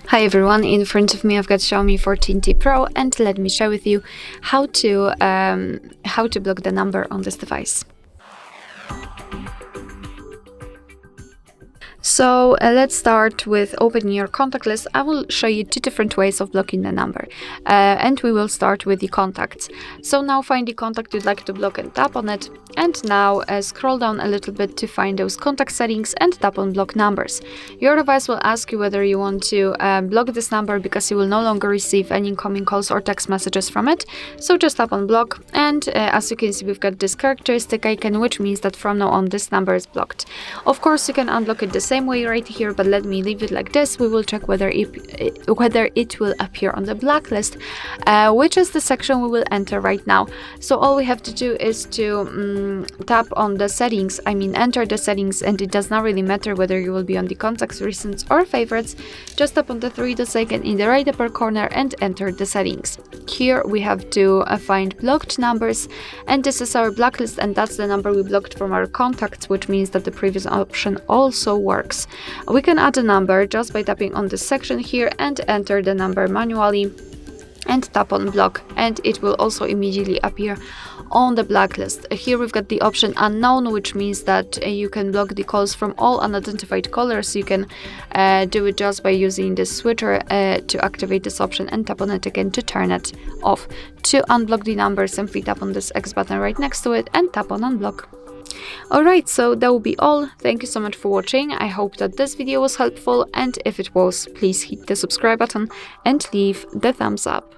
Hi everyone, in front of me I've got Xiaomi 14T Pro, and let me share with you how to block the number on this device. So let's start with opening your contact list. I will show you two different ways of blocking the number, and we will start with the contacts. So now find the contact you'd like to block and tap on it, and now scroll down a little bit to find those contact settings and tap on block numbers. Your device will ask you whether you want to block this number because you will no longer receive any incoming calls or text messages from it. So just tap on block, and as you can see, we've got this characteristic icon, which means that from now on this number is blocked. Of course, you can unblock it the same way right here, but let me leave it like this. We will check whether it will appear on the blacklist, which is the section we will enter right now. So all we have to do is to tap on the settings, enter the settings, and it does not really matter whether you will be on the contacts, recents or favorites. Just tap on the three dots icon in the right upper corner and enter the settings. Here we have to find blocked numbers, and this is our blacklist, and that's the number we blocked from our contacts, which means that the previous option also works. We can add a number just by tapping on this section here and enter the number manually and tap on block, and it will also immediately appear on the blacklist. Here we've got the option unknown, which means that you can block the calls from all unidentified callers. You can do it just by using the switcher to activate this option and tap on it again to turn it off. To unblock the number, simply tap on this X button right next to it and tap on unblock. Alright, so that will be all. Thank you so much for watching. I hope that this video was helpful, and if it was, please hit the subscribe button and leave the thumbs up.